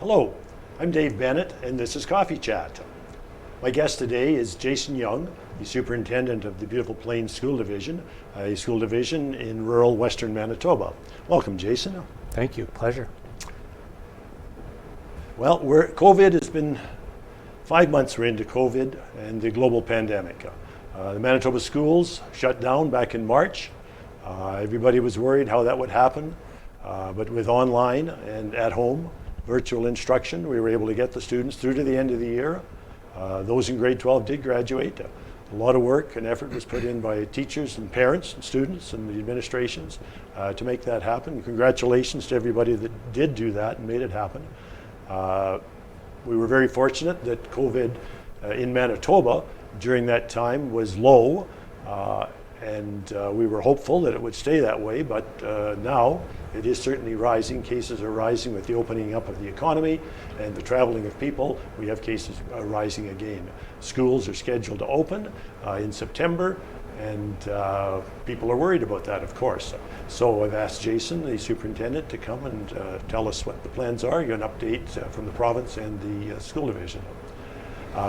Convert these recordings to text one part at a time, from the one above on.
Hello, I'm Dave Bennet, and this is Coffee Chat. My guest today is Jason Young, the Superintendent of the beautiful Plains School Division, a school division in rural western Manitoba. Welcome, Jason. Thank you, pleasure. Well, COVID has been 5 months we're into COVID and the global pandemic. The Manitoba schools shut down back in March. Everybody was worried how that would happen, but with online and at home virtual instruction, we were able to get the students through to the end of the year. Those in grade 12 did graduate. A lot of work and effort was put in by teachers and parents and students and the administrations to make that happen. Congratulations to everybody that did do that and made it happen. We were very fortunate that COVID in Manitoba during that time was low, and we were hopeful that it would stay that way, but now it is certainly rising. Cases are rising with the opening up of the economy and the traveling of people. We have cases rising again. Schools are scheduled to open in September, and people are worried about that, of course. So I've asked Jason, the superintendent, to come and tell us what the plans are, get an update from the province and the school division.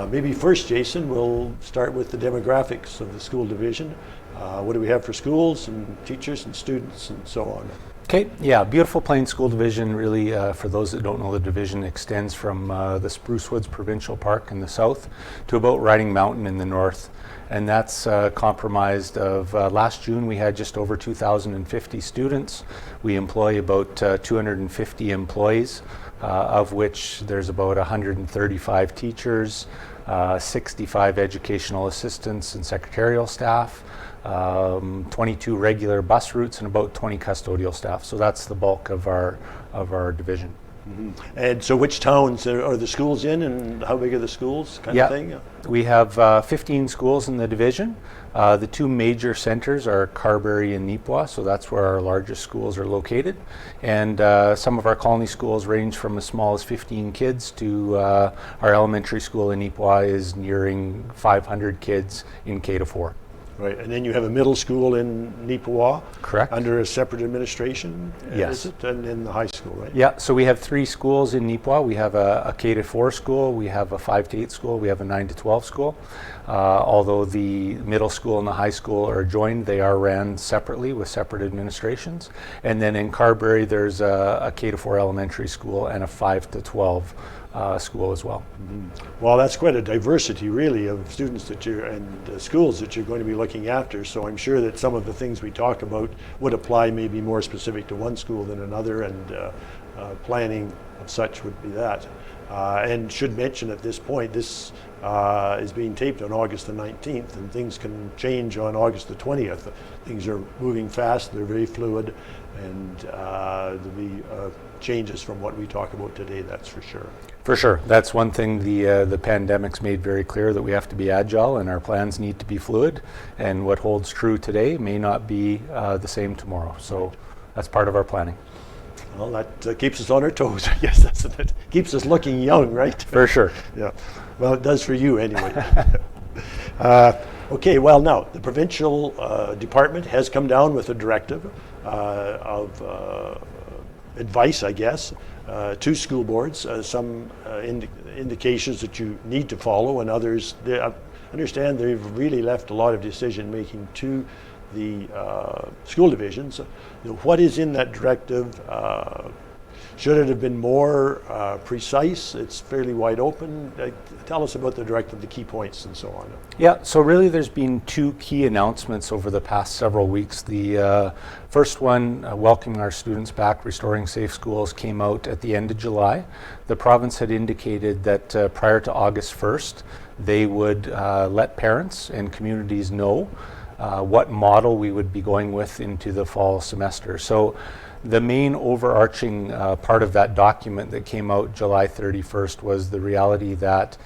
Maybe first, Jason, we'll start with the demographics of the school division. What do we have for schools and teachers and students and so on? Okay, yeah, beautiful Plains School Division really, for those that don't know, the division extends from the Spruce Woods Provincial Park in the south to about Riding Mountain in the north. And that's comprised of, last June we had just over 2,050 students. We employ about 250 employees, of which there's about 135 teachers, 65 educational assistants and secretarial staff, 22 regular bus routes, and about 20 custodial staff. So that's the bulk of our division. Mm-hmm. And so which towns are the schools in, and how big are the schools kind of thing? We have 15 schools in the division. The two major centers are Carberry and Neepawa, so that's where our largest schools are located. And some of our colony schools range from as small as 15 kids to our elementary school in Neepawa is nearing 500 kids in K to 4. Right, and then you have a middle school in Neepawa. Correct. Under a separate administration, yes. Is it? And in the high school, right? Yeah, so we have 3 schools in Neepawa. We have a K to 4 school, we have a 5 to 8 school, we have a 9 to 12 school. Although the middle school and the high school are joined, they are ran separately with separate administrations. And then in Carberry, there's a K to 4 elementary school and a 5 to 12 school as well. Mm-hmm. Well, that's quite a diversity, really, of students that and schools that you're going to be looking after. So I'm sure that some of the things we talk about would apply maybe more specific to one school than another, and planning of such would be that. And should mention at this point, this is being taped on August the 19th, and things can change on August the 20th. Things are moving fast, they're very fluid, and there'll be changes from what we talk about today, that's for sure. For sure. That's one thing the pandemic's made very clear, that we have to be agile and our plans need to be fluid, and what holds true today may not be the same tomorrow. So that's part of our planning. Well, that keeps us on our toes, I guess. That's it. Keeps us looking young, right? For sure. Yeah. Well, it does for you anyway. Okay, well now, the provincial department has come down with a directive of advice, I guess, to school boards, some indications that you need to follow, and others, I understand they've really left a lot of decision making to the school divisions. What is in that directive? Should it have been more precise? It's fairly wide open. Tell us about the directive, the key points, and so on. Yeah, so really there's been 2 key announcements over the past several weeks. The first one, welcoming our students back, restoring safe schools, came out at the end of July. The province had indicated that prior to August 1st, they would let parents and communities know what model we would be going with into the fall semester. So the main overarching part of that document that came out July 31st was the reality that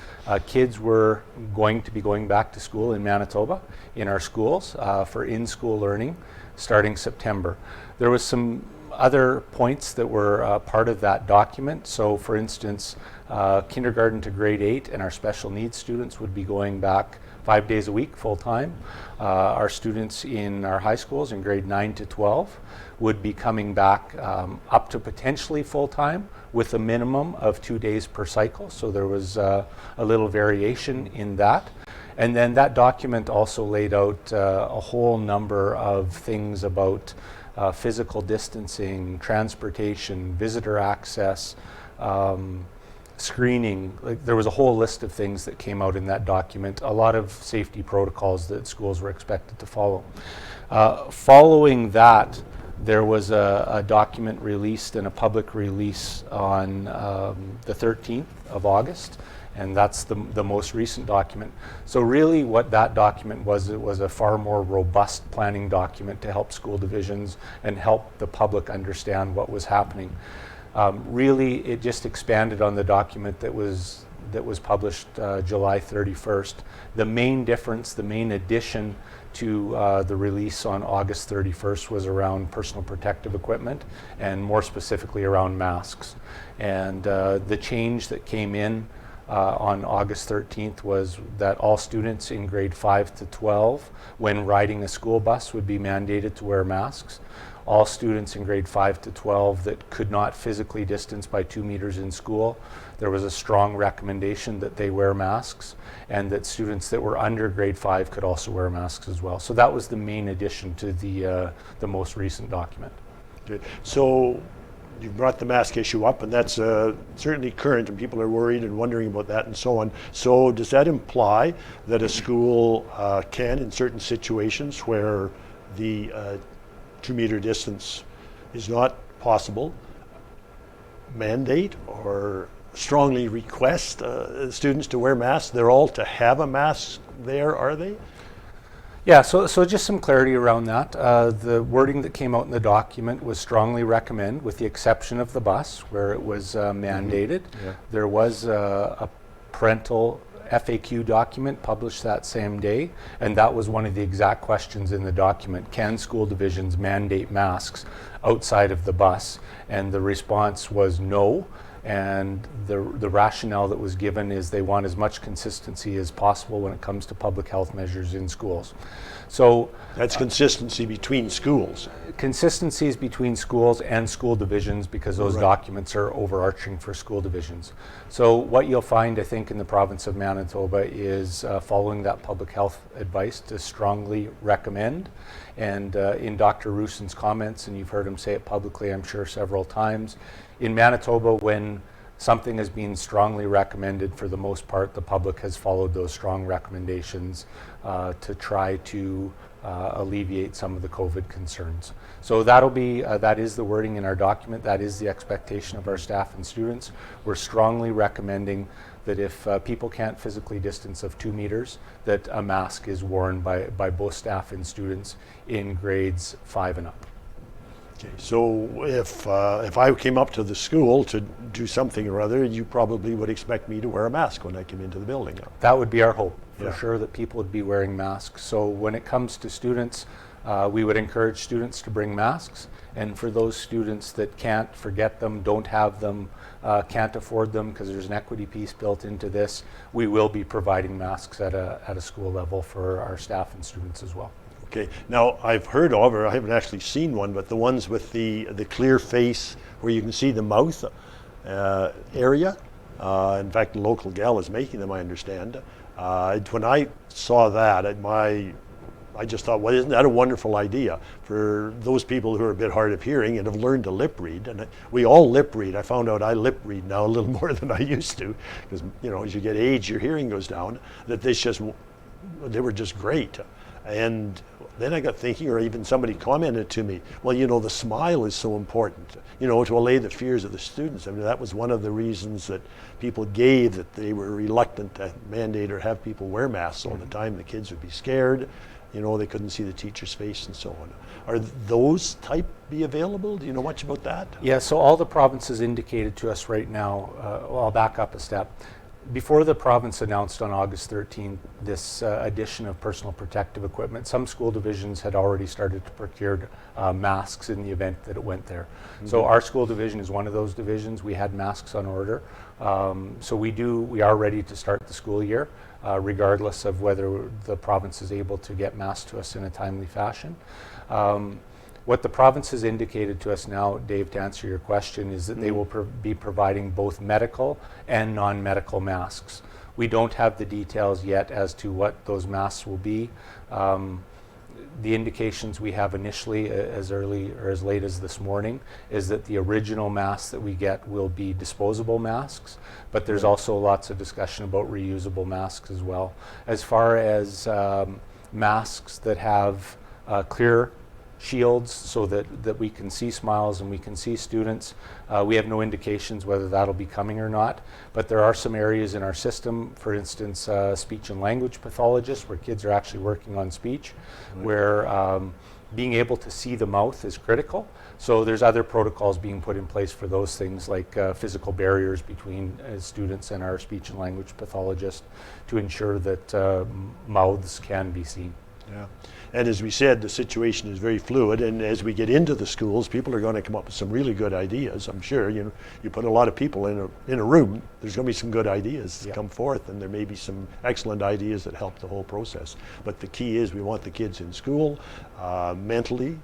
kids were going to be going back to school in Manitoba in our schools for in-school learning starting September. There was some other points that were part of that document. So for instance, kindergarten to grade 8 and our special needs students would be going back 5 days a week, full-time. Our students in our high schools in grade 9 to 12 would be coming back up to potentially full-time with a minimum of 2 days per cycle. So there was a little variation in that. And then that document also laid out a whole number of things about physical distancing, transportation, visitor access, screening. Like, there was a whole list of things that came out in that document, a lot of safety protocols that schools were expected to follow. Following that, there was a document released and a public release on the 13th of August, and that's the most recent document. So really what that document was, it was a far more robust planning document to help school divisions and help the public understand what was happening. Really, it just expanded on the document that was published July 31st. The main difference, the main addition to the release on August 31st was around personal protective equipment, and more specifically around masks. And the change that came in on August 13th was that all students in grade 5 to 12, when riding a school bus, would be mandated to wear masks. All students in grade 5 to 12 that could not physically distance by 2 meters in school, there was a strong recommendation that they wear masks, and that students that were under grade 5 could also wear masks as well. So that was the main addition to the most recent document. Okay. So you brought the mask issue up, and that's certainly current, and people are worried and wondering about that and so on. So does that imply that a school can, in certain situations where the 2 meter distance is not possible, mandate or strongly request students to wear masks? They're all to have a mask there, are they? Yeah, so just some clarity around that. The wording that came out in the document was strongly recommend, with the exception of the bus, where it was mandated. Yeah. There was a parental FAQ document published that same day, and that was one of the exact questions in the document. Can school divisions mandate masks outside of the bus? And the response was no. And the rationale that was given is they want as much consistency as possible when it comes to public health measures in schools. So that's consistency between schools. Consistencies between schools and school divisions, because those documents are overarching for school divisions. So what you'll find, I think, in the province of Manitoba is following that public health advice to strongly recommend. And in Dr. Roussen's comments, and you've heard him say it publicly, I'm sure, several times, in Manitoba, when something has been strongly recommended, for the most part, the public has followed those strong recommendations to try to alleviate some of the COVID concerns. So that is the wording in our document. That is the expectation of our staff and students. We're strongly recommending that if people can't physically distance of 2 meters, that a mask is worn by both staff and students in grades 5 and up. Okay, so if I came up to the school to do something or other, you probably would expect me to wear a mask when I came into the building. That would be our hope, for sure, that people would be wearing masks. So when it comes to students, we would encourage students to bring masks. And for those students that can't, forget them, don't have them, can't afford them, because there's an equity piece built into this, we will be providing masks at a school level for our staff and students as well. Okay, now I've heard of, or I haven't actually seen one, but the ones with the clear face where you can see the mouth area. In fact, the local gal is making them, I understand. When I saw that, I just thought, well, isn't that a wonderful idea for those people who are a bit hard of hearing and have learned to lip read? And we all lip read. I found out I lip read now a little more than I used to, because as you get age, your hearing goes down. That they were just great. And then I got thinking, or even somebody commented to me, well, the smile is so important, to allay the fears of the students. I mean, that was one of the reasons that people gave, that they were reluctant to mandate or have people wear masks all the time. The kids would be scared, they couldn't see the teacher's face and so on. Are those type be available? Do you know much about that? Yeah, so all the provinces indicated to us right now, I'll back up a step. Before the province announced on August 13th this addition of personal protective equipment, some school divisions had already started to procure masks in the event that it went there. Mm-hmm. So our school division is one of those divisions. We had masks on order. So we are ready to start the school year. regardless of whether the province is able to get masks to us in a timely fashion. What the province has indicated to us now, Dave, to answer your question, is that they will be providing both medical and non-medical masks. We don't have the details yet as to what those masks will be. The indications we have initially, as early or as late as this morning, is that the original masks that we get will be disposable masks, but there's also lots of discussion about reusable masks as well. As far as masks that have clear shields so that we can see smiles and we can see students, we have no indications whether that'll be coming or not, but there are some areas in our system, for instance, speech and language pathologists, where kids are actually working on speech, where being able to see the mouth is critical. So there's other protocols being put in place for those things, like physical barriers between students and our speech and language pathologist, to ensure that mouths can be seen. Yeah. And as we said, the situation is very fluid, and as we get into the schools, people are going to come up with some really good ideas. I'm sure, you put a lot of people in a room, there's going to be some good ideas come forth, and there may be some excellent ideas that help the whole process. But the key is we want the kids in school mentally,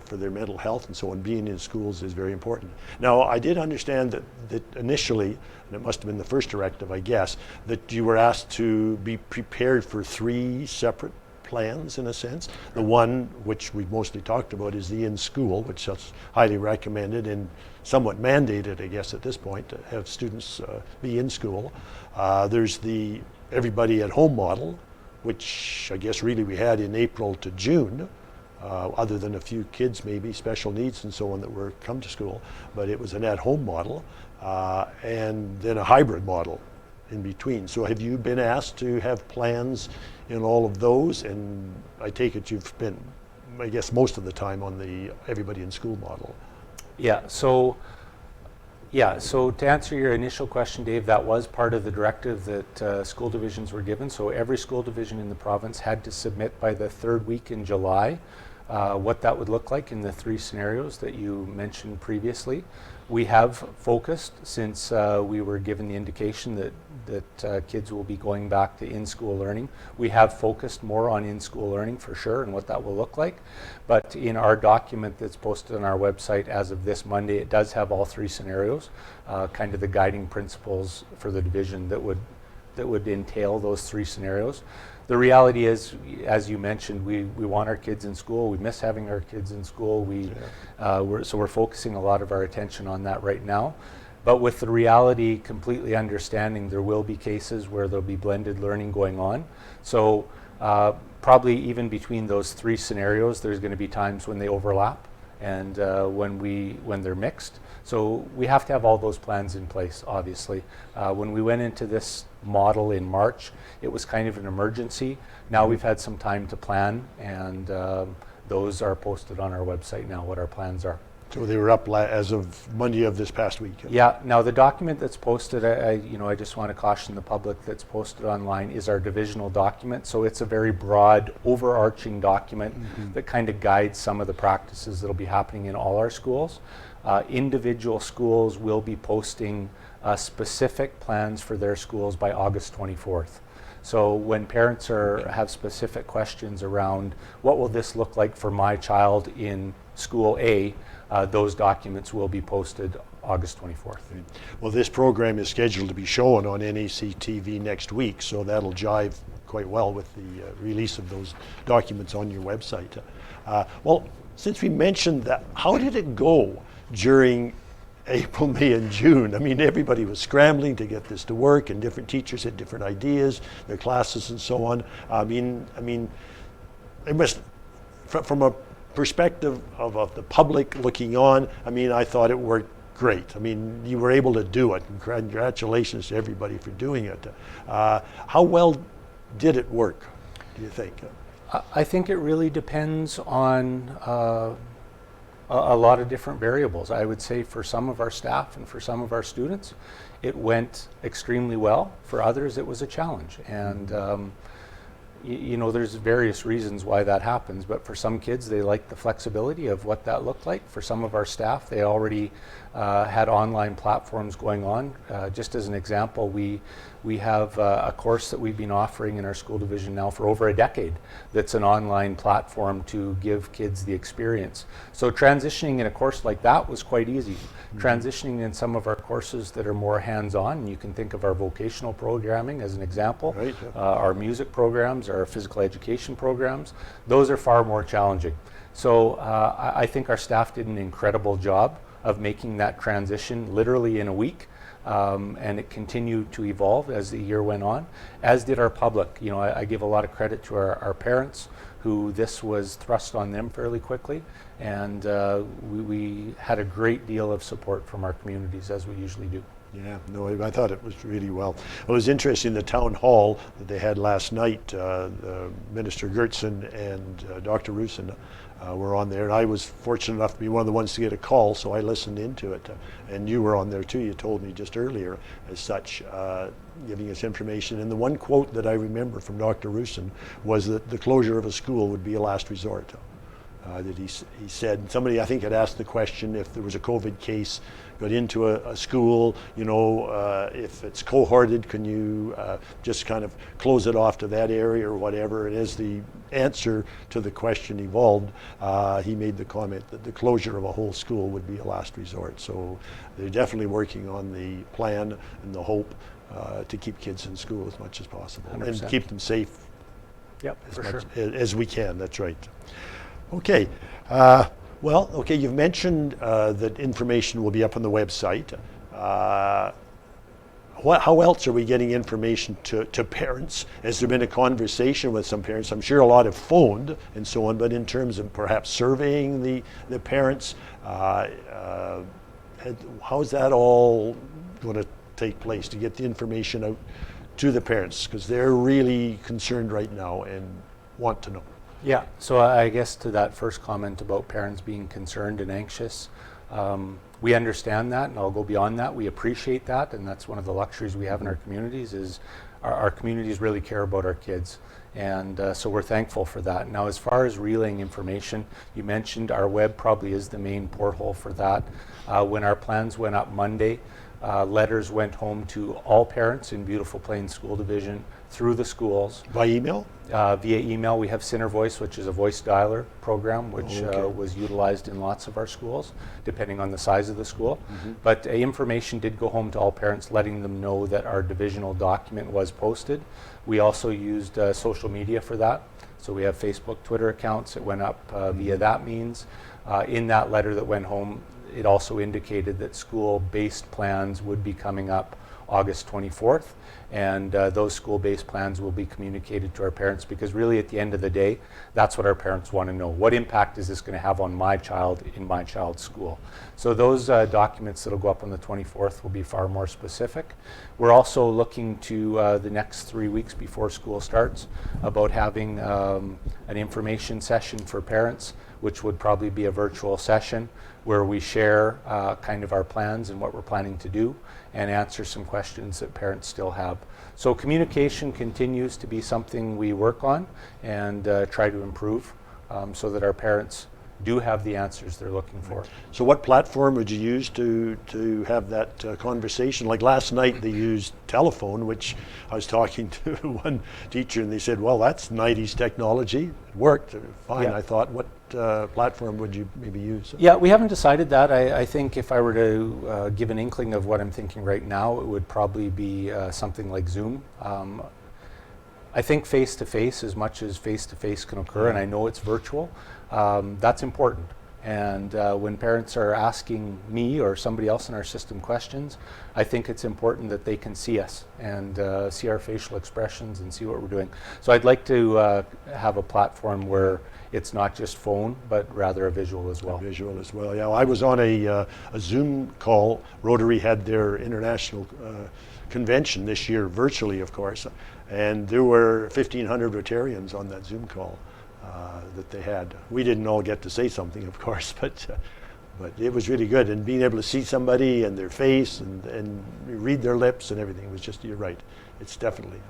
for their mental health and so on. Being in schools is very important. Now, I did understand that initially, and it must have been the first directive, I guess, that you were asked to be prepared for 3 separate plans, in a sense. The one which we've mostly talked about is the in-school, which is highly recommended and somewhat mandated, I guess, at this point, to have students be in school. There's the everybody at home model, which I guess really we had in April to June, other than a few kids, maybe special needs and so on, that were come to school, but it was an at-home model, and then a hybrid model in between. So have you been asked to have plans in all of those? And I take it you've spent, I guess, most of the time on the everybody in school model. So to answer your initial question, Dave, that was part of the directive that school divisions were given. So every school division in the province had to submit by the 3rd week in July what that would look like in the 3 scenarios that you mentioned previously. We have focused, since we were given the indication that kids will be going back to in-school learning, we have focused more on in-school learning for sure and what that will look like. But in our document that's posted on our website as of this Monday, it does have all 3 scenarios, kind of the guiding principles for the division that would entail those 3 scenarios. The reality is, as you mentioned, we want our kids in school. We miss having our kids in school. So we're focusing a lot of our attention on that right now. But with the reality completely understanding, there will be cases where there'll be blended learning going on. So probably even between those 3 scenarios, there's going to be times when they overlap and when they're mixed. So we have to have all those plans in place, obviously. When we went into this model in March, it was kind of an emergency. Now we've had some time to plan, and those are posted on our website now, what our plans are. So they were up as of Monday of this past week. Yeah. Now the document that's posted, I just want to caution the public, that's posted online is our divisional document. So it's a very broad, overarching document that kind of guides some of the practices that'll be happening in all our schools. Individual schools will be posting specific plans for their schools by August 24th. So when parents have specific questions around what will this look like for my child in school A, those documents will be posted August 24th. Well, this program is scheduled to be shown on NAC TV next week, so that'll jive quite well with the release of those documents on your website. Well, since we mentioned that, how did it go during April, May, and June? I mean, everybody was scrambling to get this to work, and different teachers had different ideas, their classes and so on. I mean, it must, from a perspective of the public looking on, I mean, I thought it worked great. I mean, you were able to do it, and congratulations to everybody for doing it. How well did it work, do you think? I think it really depends on a lot of different variables. I would say for some of our staff and for some of our students, it went extremely well. For others, it was a challenge. And there's various reasons why that happens, but for some kids, they like the flexibility of what that looked like. For some of our staff, they already had online platforms going on. Just as an example, we We have a course that we've been offering in our school division now for over a decade that's an online platform to give kids the experience. So transitioning in a course like that was quite easy. Transitioning in some of our courses that are more hands-on, you can think of our vocational programming as an example, Right. our music programs, our physical education programs, those are far more challenging. So I think our staff did an incredible job of making that transition literally in a week. And it continued to evolve as the year went on, as did our public. You know, I give a lot of credit to our parents, who this was thrust on them fairly quickly, and we had a great deal of support from our communities, as we usually do. Yeah, no, I thought it was really well. It was interesting, the town hall that they had last night, Minister Gertson and Dr. Rusin were on there, and I was fortunate enough to be one of the ones to get a call, so I listened into it. And you were on there too, you told me just earlier, as such, giving us information. And the one quote that I remember from Dr. Rusin was that the closure of a school would be a last resort. That he said, somebody I think had asked the question if there was a COVID case got into a school, you know, if it's cohorted, can you just kind of close it off to that area or whatever? And as the answer to the question evolved, he made the comment that the closure of a whole school would be a last resort. So they're definitely working on the plan and the hope to keep kids in school as much as possible 100%. and keep them safe Yep, as we can. That's right. Okay. Well, okay, you've mentioned that information will be up on the website. How else are we getting information to parents? Has there been a conversation with some parents? I'm sure a lot have phoned and so on, but in terms of perhaps surveying the parents, how's that all going to take place to get the information out to the parents? Because they're really concerned right now and want to know. Yeah, so I guess to that first comment about parents being concerned and anxious, we understand that, and I'll go beyond that. We appreciate that, and that's one of the luxuries we have in our communities is our communities really care about our kids, and so we're thankful for that. Now, as far as relaying information, you mentioned our web probably is the main porthole for that. When our plans went up Monday, letters went home to all parents in Beautiful Plains School Division through the schools. By email? Via email. We have Center Voice, which is a voice dialer program, which was utilized in lots of our schools, depending on the size of the school. But information did go home to all parents, letting them know that our divisional document was posted. We also used social media for that. So we have Facebook, Twitter accounts. It went up via that means. In that letter that went home, it also indicated that school-based plans would be coming up August 24th, and those school-based plans will be communicated to our parents, because really at the end of the day, that's what our parents want to know. What impact is this going to have on my child in my child's school? So those documents that will go up on the 24th will be far more specific. We're also looking to the next 3 weeks before school starts about having an information session for parents, which would probably be a virtual session where we share kind of our plans and what we're planning to do and answer some questions that parents still have. So communication continues to be something we work on and try to improve so that our parents do have the answers they're looking for. So what platform would you use to have that conversation? Like last night they used telephone, which I was talking to one teacher and they said, well, that's 90s technology. It worked fine. Yeah. I thought, what platform would you maybe use? Yeah, we haven't decided that. I think if I were to give an inkling of what I'm thinking right now, it would probably be something like Zoom. I think face-to-face, as much as face-to-face can occur, and I know it's virtual, that's important. And when parents are asking me or somebody else in our system questions, I think it's important that they can see us and see our facial expressions and see what we're doing. So I'd like to have a platform where it's not just phone, but rather a visual as well. A visual as well, yeah. I was on a Zoom call. Rotary had their international convention this year, virtually, of course, and there were 1,500 Rotarians on that Zoom call that they had. We didn't all get to say something, of course, but it was really good. And being able to see somebody and their face and read their lips and everything was just, you're right, it's definitely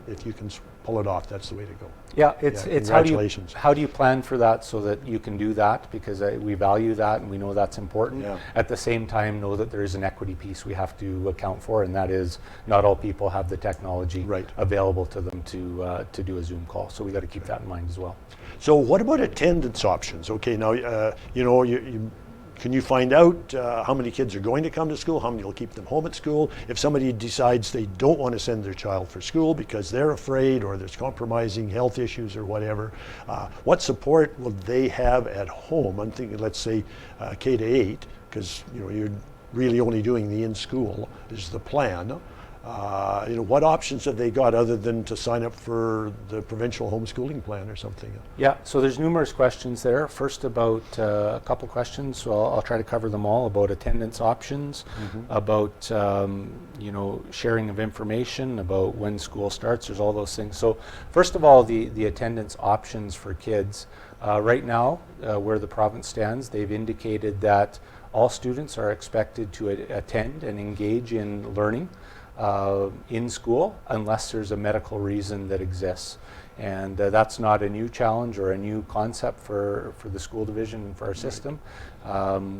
if you can pull it off, that's the way to go. Yeah, it's congratulations. how do you plan for that so that you can do that, because we value that and we know that's important. Yeah. At the same time, know that there is an equity piece we have to account for, and that is not all people have the technology Right. available to them to do a Zoom call. So we got to keep that in mind as well. So what about attendance options? Okay, now, can you find out how many kids are going to come to school, how many will keep them home at school? If somebody decides they don't want to send their child for school because they're afraid or there's compromising health issues or whatever, what support will they have at home? I'm thinking, let's say K to 8, because you're really only doing the in-school is the plan. What options have they got other than to sign up for the provincial homeschooling plan or something? Yeah, so there's numerous questions there. First, about a couple questions, so I'll try to cover them all, about attendance options, about sharing of information, about when school starts. There's all those things. So first of all, the attendance options for kids. Right now, where the province stands, they've indicated that all students are expected to attend and engage in learning in school unless there's a medical reason that exists. And that's not a new challenge or a new concept for the school division and for our system.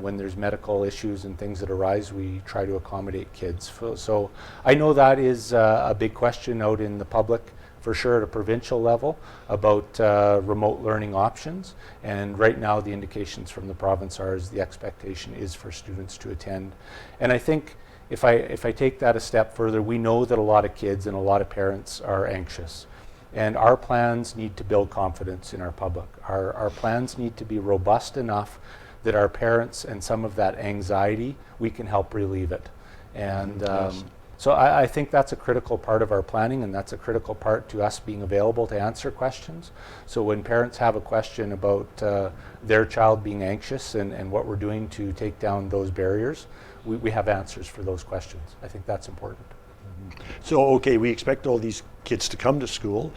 When there's medical issues and things that arise, we try to accommodate kids. So I know that is a big question out in the public, for sure at a provincial level, about remote learning options. And right now the indications from the province are the expectation is for students to attend. And I think if I take that a step further, we know that a lot of kids and a lot of parents are anxious. And our plans need to build confidence in our public. Our plans need to be robust enough that our parents and some of that anxiety, we can help relieve it. And Yes. so I think that's a critical part of our planning, and that's a critical part to us being available to answer questions. So when parents have a question about their child being anxious and what we're doing to take down those barriers, we have answers for those questions. I think that's important. So, okay, we expect all these kids to come to school.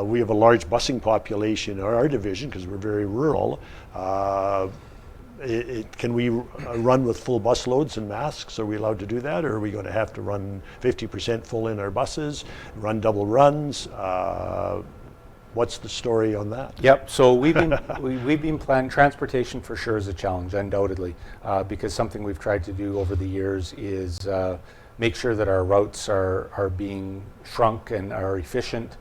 We have a large busing population in our division because we're very rural. Can we run with full bus loads and masks? Are we allowed to do that, or are we going to have to run 50% full in our buses, run double runs? What's the story on that? Yep. So we've been planning. Transportation for sure is a challenge, undoubtedly, because something we've tried to do over the years is make sure that our routes are being shrunk and are efficient,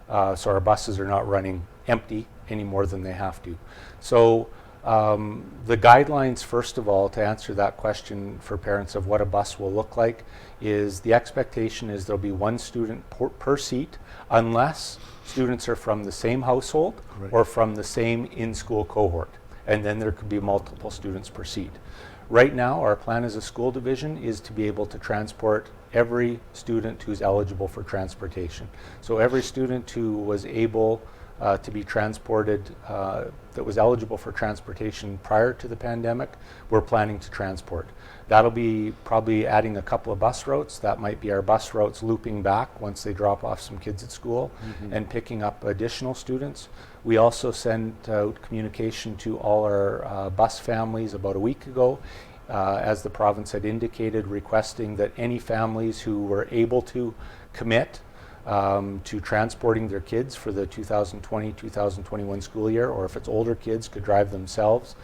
so our buses are not running empty any more than they have to. So the guidelines, first of all, to answer that question for parents of what a bus will look like, is the expectation is there'll be one student per seat, unless students are from the same household Right. or from the same in-school cohort, and then there could be multiple students per seat. Right now, our plan as a school division is to be able to transport every student who's eligible for transportation. So every student who was able to be transported, that was eligible for transportation prior to the pandemic, we're planning to transport. That'll be probably adding a couple of bus routes. That might be our bus routes looping back once they drop off some kids at school and picking up additional students. We also sent out communication to all our bus families about a week ago, as the province had indicated, requesting that any families who were able to commit to transporting their kids for the 2020-2021 school year, or if it's older kids could drive themselves,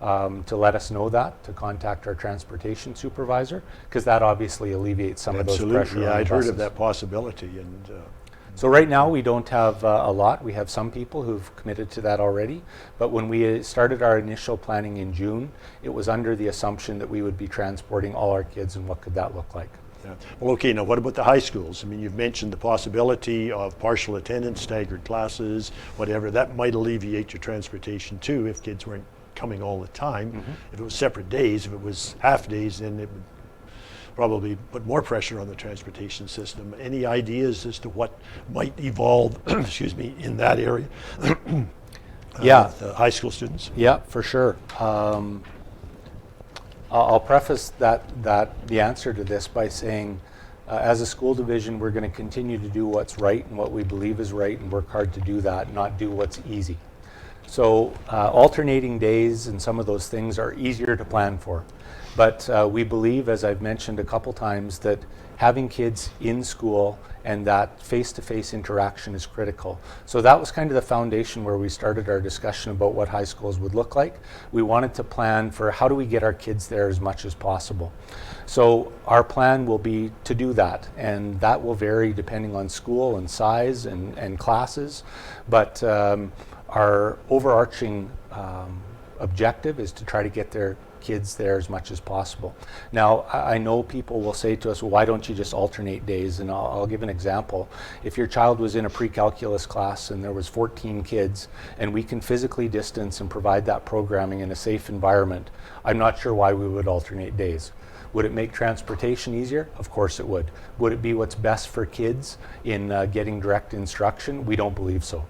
to let us know that, to contact our transportation supervisor, because that obviously alleviates some of those pressure. Absolutely, yeah, on the I'd heard buses. of that possibility. And So right now we don't have a lot. We have some people who've committed to that already, but when we started our initial planning in June, it was under the assumption that we would be transporting all our kids, and what could that look like? yeah. Well, okay, now what about the high schools? I mean, you've mentioned the possibility of partial attendance, staggered classes, whatever. That might alleviate your transportation too if kids weren't coming all the time. If it was separate days, if it was half days, then it would probably put more pressure on the transportation system. Any ideas as to what might evolve, excuse me, in that area? Yeah. With, high school students? Yeah, for sure. I'll preface the answer to this by saying, as a school division, we're going to continue to do what's right and what we believe is right, and work hard to do that, not do what's easy. So alternating days and some of those things are easier to plan for. But we believe, as I've mentioned a couple times, that having kids in school and that face-to-face interaction is critical. So that was kind of the foundation where we started our discussion about what high schools would look like. We wanted to plan for how do we get our kids there as much as possible. So our plan will be to do that, and that will vary depending on school and size and classes, but our overarching objective is to try to get their kids there as much as possible. Now, I know people will say to us, well, why don't you just alternate days? And I'll give an example. If your child was in a pre-calculus class and there was 14 kids and we can physically distance and provide that programming in a safe environment, I'm not sure why we would alternate days. Would it make transportation easier? Of course it would. Would it be what's best for kids in getting direct instruction? We don't believe so.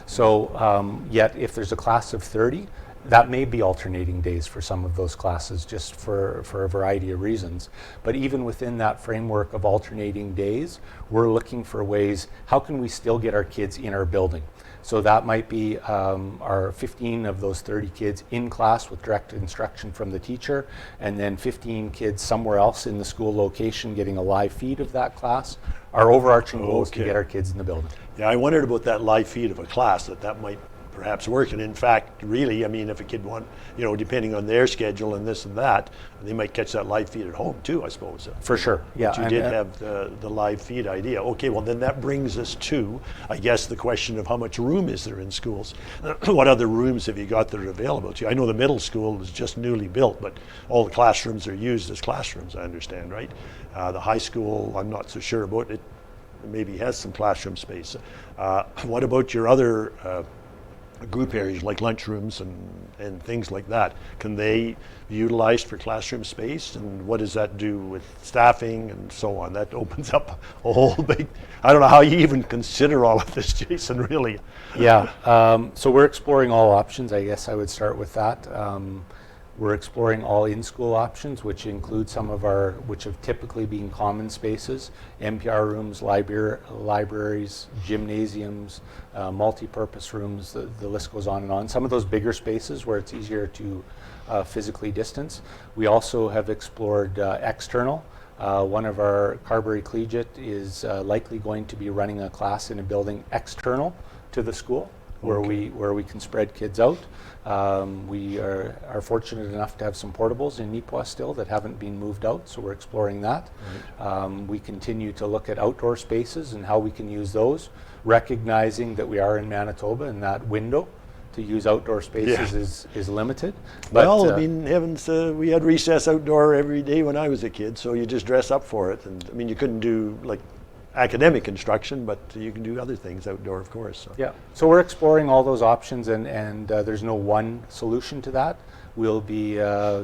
So yet if there's a class of 30, that may be alternating days for some of those classes just for a variety of reasons. But even within that framework of alternating days, we're looking for ways, how can we still get our kids in our building? So that might be our 15 of those 30 kids in class with direct instruction from the teacher, and then 15 kids somewhere else in the school location getting a live feed of that class. Our overarching goal is to get our kids in the building. Yeah, I wondered about that live feed of a class, that might perhaps work. And in fact, really, I mean, if a kid depending on their schedule and this and that, they might catch that live feed at home too, I suppose. For sure, yeah. But you did have the live feed idea. Okay, well then that brings us to, I guess, the question of how much room is there in schools? What other rooms have you got that are available to you? I know the middle school is just newly built, but all the classrooms are used as classrooms, I understand, right? The high school, I'm not so sure about it. Maybe has some classroom space. What about your other group areas like lunchrooms and things like that? Can they be utilized for classroom space, and what does that do with staffing and so on? That opens up a whole big, I don't know how you even consider all of this, Jason, really. Yeah, so we're exploring all options. I guess I would start with that. We're exploring all in-school options, which include some of our, which have typically been common spaces, NPR rooms, libraries, gymnasiums, multi-purpose rooms, the list goes on and on. Some of those bigger spaces where it's easier to physically distance. We also have explored external. One of our Carberry Collegiate is likely going to be running a class in a building external to the school, where we can spread kids out. We are fortunate enough to have some portables in Nipawin still that haven't been moved out, so we're exploring that. Right. We continue to look at outdoor spaces and how we can use those, recognizing that we are in Manitoba and that window to use outdoor spaces is limited. Well, I mean, heavens, we had recess outdoor every day when I was a kid, so you just dress up for it. And I mean, you couldn't do like academic instruction, but you can do other things outdoor, of course. So. Yeah, so we're exploring all those options, and there's no one solution to that. We'll be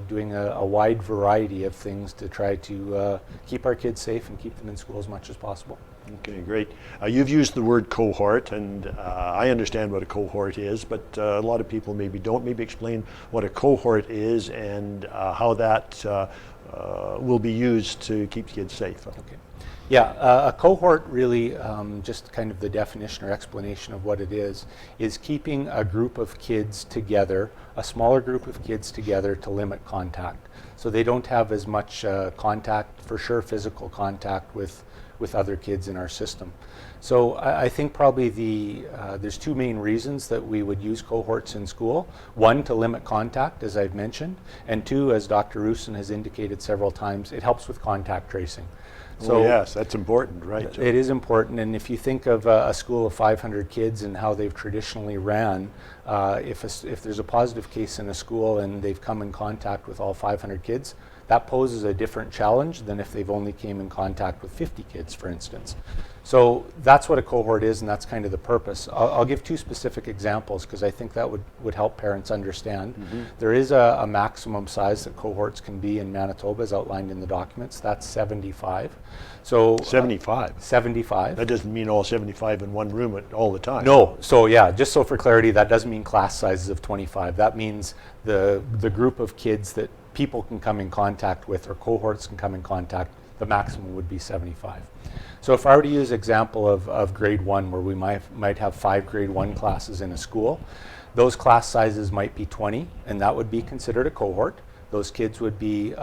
doing a wide variety of things to try to keep our kids safe and keep them in school as much as possible. Okay, great. You've used the word cohort, and I understand what a cohort is, but a lot of people maybe don't. Maybe explain what a cohort is and how that will be used to keep kids safe. Okay. Yeah, a cohort really, just kind of the definition or explanation of what it is keeping a group of kids together, a smaller group of kids together to limit contact. So they don't have as much contact, for sure physical contact with other kids in our system. So I think probably there's two main reasons that we would use cohorts in school. One, to limit contact, as I've mentioned, and two, as Dr. Roosen has indicated several times, it helps with contact tracing. So yes, that's important, right? It is important, and if you think of a school of 500 kids and how they've traditionally ran, if there's a positive case in a school and they've come in contact with all 500 kids, that poses a different challenge than if they've only came in contact with 50 kids, for instance. So that's what a cohort is, and that's kind of the purpose. I'll give two specific examples because I think that would help parents understand. Mm-hmm. There is a maximum size that cohorts can be in Manitoba, as outlined in the documents. That's 75. So 75? 75. That doesn't mean all 75 in one room all the time. No. So yeah, just so for clarity, that doesn't mean class sizes of 25. That means the group of kids that people can come in contact with, or cohorts can come in contact, the maximum would be 75. So if I were to use example of grade 1, where we might have 5 grade 1 classes in a school, those class sizes might be 20, and that would be considered a cohort. Those kids would be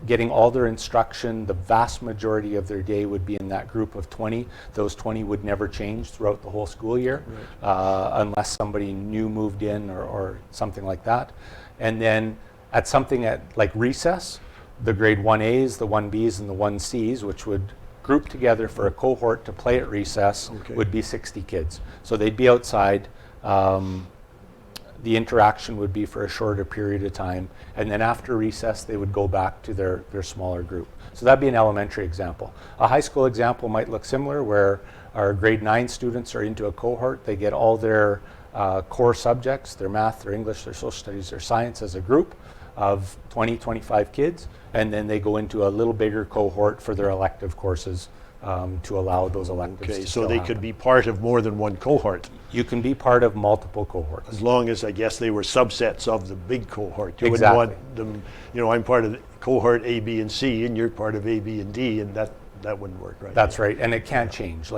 getting all their instruction. The vast majority of their day would be in that group of 20. Those 20 would never change throughout the whole school year, unless somebody new moved in or something like that. And then at something like recess, the grade 1As, the 1Bs, and the 1Cs, which would group together for a cohort to play at recess, would be 60 kids. So they'd be outside. The interaction would be for a shorter period of time, and then after recess they would go back to their smaller group. So that'd be an elementary example. A high school example might look similar, where our grade 9 students are into a cohort. They get all their core subjects, their math, their English, their social studies, their science as a group of 20, 25 kids, and then they go into a little bigger cohort for their elective courses to allow those electives to Okay, so still they happen. could be part of more than one cohort, You can be part of multiple cohorts. as long as, I guess, they were subsets of the big cohort. You Exactly. wouldn't want them, I'm part of the cohort A, B, and C, and you're part of A, B, and D, and that wouldn't work, right? That's right, and it can't change.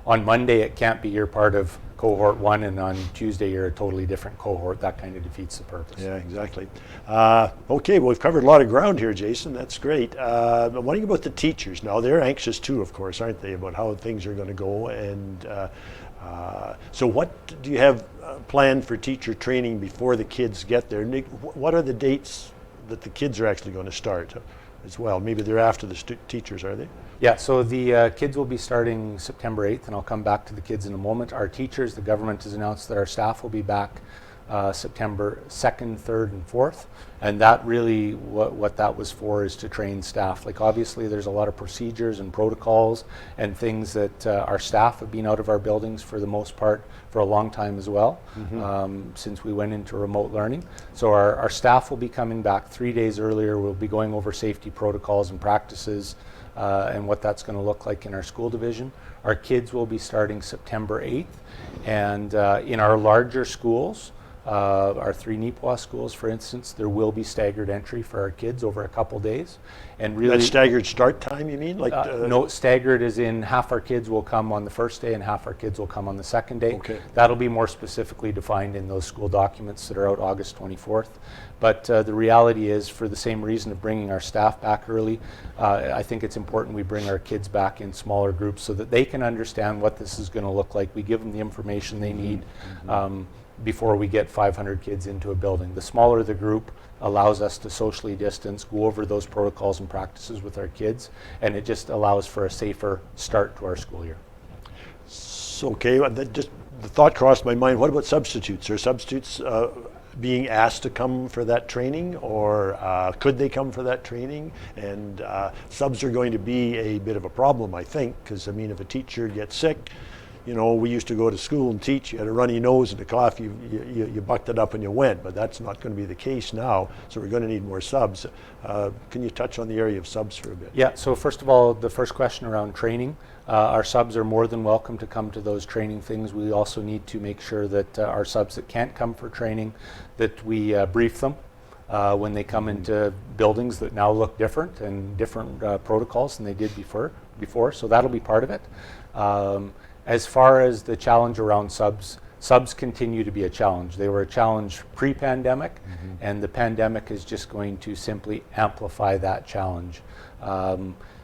On Monday it can't be you're part of cohort 1, and on Tuesday you're a totally different cohort. That kind of defeats the purpose. Yeah, exactly. Okay, well, we've covered a lot of ground here, Jason. That's great. But wondering about the teachers now. They're anxious too, of course, aren't they, about how things are going to go? And so what do you have planned for teacher training before the kids get there? Nick, what are the dates that the kids are actually going to start as well? Maybe they're after the teachers, are they? Yeah, so the kids will be starting September 8th, and I'll come back to the kids in a moment. Our teachers, the government has announced that our staff will be back September 2nd, 3rd, and 4th. And that really, what that was for is to train staff. Like, obviously there's a lot of procedures and protocols and things that our staff have been out of our buildings for the most part for a long time as well, since we went into remote learning. So our staff will be coming back 3 days earlier. We'll be going over safety protocols and practices and what that's going to look like in our school division. Our kids will be starting September 8th. And in our larger schools, our 3 Neepawa schools, for instance, there will be staggered entry for our kids over a couple days. And really, That staggered start time, you mean? no, staggered as in half our kids will come on the first day and half our kids will come on the second day. Okay. That'll be more specifically defined in those school documents that are out August 24th. But the reality is, for the same reason of bringing our staff back early, I think it's important we bring our kids back in smaller groups so that they can understand what this is going to look like. We give them the information they need before we get 500 kids into a building. The smaller the group allows us to socially distance, go over those protocols and practices with our kids, and it just allows for a safer start to our school year. So, okay, just the thought crossed my mind, what about substitutes? Are substitutes being asked to come for that training, or could they come for that training? And subs are going to be a bit of a problem, I think, because, I mean, if a teacher gets sick, we used to go to school and teach. You had a runny nose and a cough, you bucked it up and you went, but that's not going to be the case now, so we're going to need more subs. Can you touch on the area of subs for a bit? Yeah, so first of all, the first question around training. Our subs are more than welcome to come to those training things. We also need to make sure that our subs that can't come for training, that we brief them when they come into buildings that now look different and different protocols than they did before, so that'll be part of it. As far as the challenge around subs continue to be a challenge. They were a challenge pre-pandemic, and the pandemic is just going to simply amplify that challenge.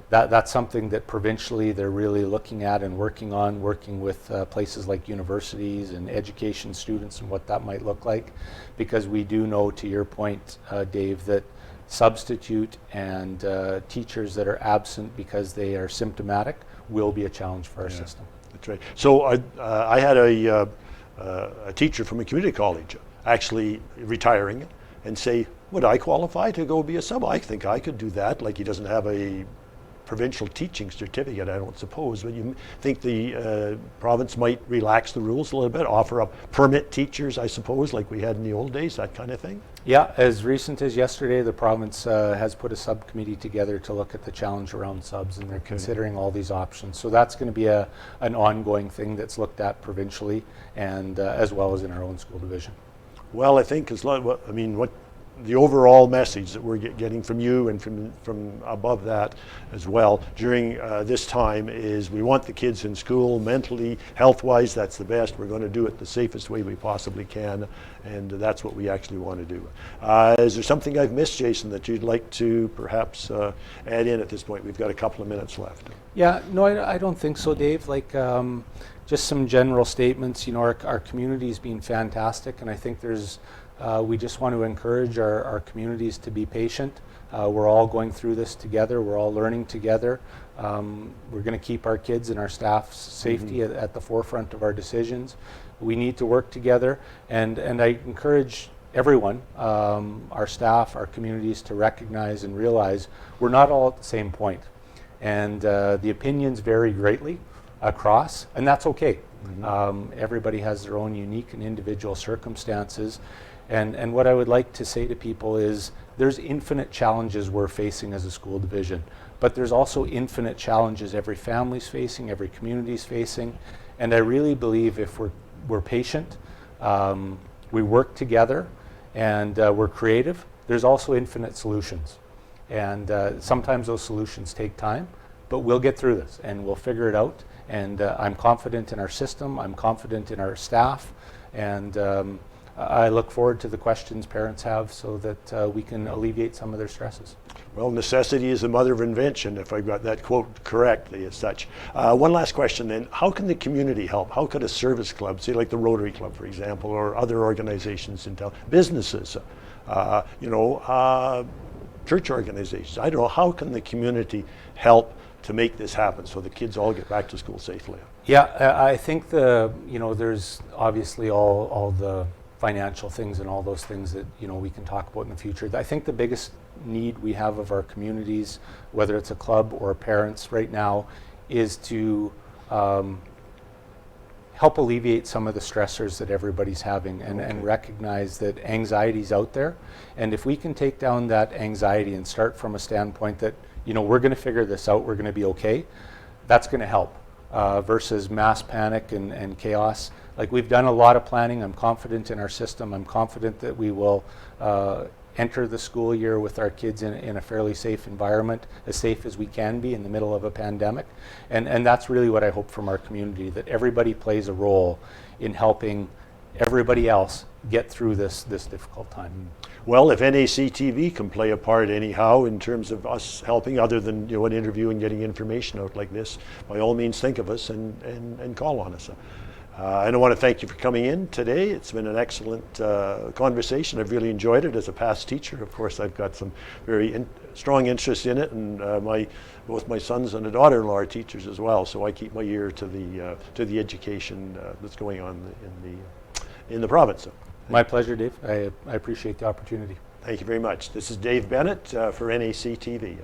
That's something that provincially they're really looking at and working on, working with places like universities and education students and what that might look like, because we do know, to your point, Dave, that substitute and teachers that are absent because they are symptomatic will be a challenge for our system. That's right. So I had a teacher from a community college actually retiring and say, would I qualify to go be a sub? I think I could do that. Like, he doesn't have a provincial teaching certificate, I don't suppose, but you think the province might relax the rules a little bit, offer up permit teachers, I suppose, like we had in the old days, that kind of thing? Yeah, as recent as yesterday, the province has put a subcommittee together to look at the challenge around subs, and they're considering all these options. So that's going to be an ongoing thing that's looked at provincially and as well as in our own school division. Well, I think what the overall message that we're getting from you and from above that as well during this time is we want the kids in school mentally, health-wise, that's the best. We're going to do it the safest way we possibly can, and that's what we actually want to do. Is there something I've missed, Jason, that you'd like to perhaps add in at this point? We've got a couple of minutes left. Yeah, no, I don't think so, Dave. Like, just some general statements. You know, our community's been fantastic, and I think we just want to encourage our communities to be patient. We're all going through this together. We're all learning together. We're going to keep our kids and our staff's safety at the forefront of our decisions. We need to work together, and I encourage everyone, our staff, our communities, to recognize and realize we're not all at the same point. And the opinions vary greatly across, and that's okay. Everybody has their own unique and individual circumstances. And what I would like to say to people is there's infinite challenges we're facing as a school division, but there's also infinite challenges every family's facing, every community's facing. And I really believe if we're patient, we work together, and we're creative, there's also infinite solutions. And sometimes those solutions take time, but we'll get through this and we'll figure it out. And I'm confident in our system, I'm confident in our staff, and I look forward to the questions parents have so that we can alleviate some of their stresses. Well, necessity is the mother of invention, if I got that quote correctly as such. One last question then. How can the community help? How could a service club, say like the Rotary Club, for example, or other organizations in town, businesses, church organizations, I don't know, how can the community help to make this happen so the kids all get back to school safely? Yeah, I think there's obviously all the financial things and all those things that we can talk about in the future. I think the biggest need we have of our communities, whether it's a club or parents right now, is to help alleviate some of the stressors that everybody's having, and recognize that anxiety's out there. And if we can take down that anxiety and start from a standpoint that we're going to figure this out, we're going to be okay, that's going to help versus mass panic and chaos. Like, we've done a lot of planning. I'm confident in our system. I'm confident that we will enter the school year with our kids in a fairly safe environment, as safe as we can be in the middle of a pandemic. And that's really what I hope from our community, that everybody plays a role in helping everybody else get through this difficult time. Well, if NACTV can play a part anyhow in terms of us helping, other than an interview and getting information out like this, by all means think of us and call on us. I want to thank you for coming in today. It's been an excellent conversation. I've really enjoyed it. As a past teacher, of course, I've got some very strong interest in it, and both my sons and a daughter-in-law are teachers as well. So I keep my ear to the education that's going on in the province. My pleasure, Dave. I appreciate the opportunity. Thank you very much. This is Dave Bennet for NACTV.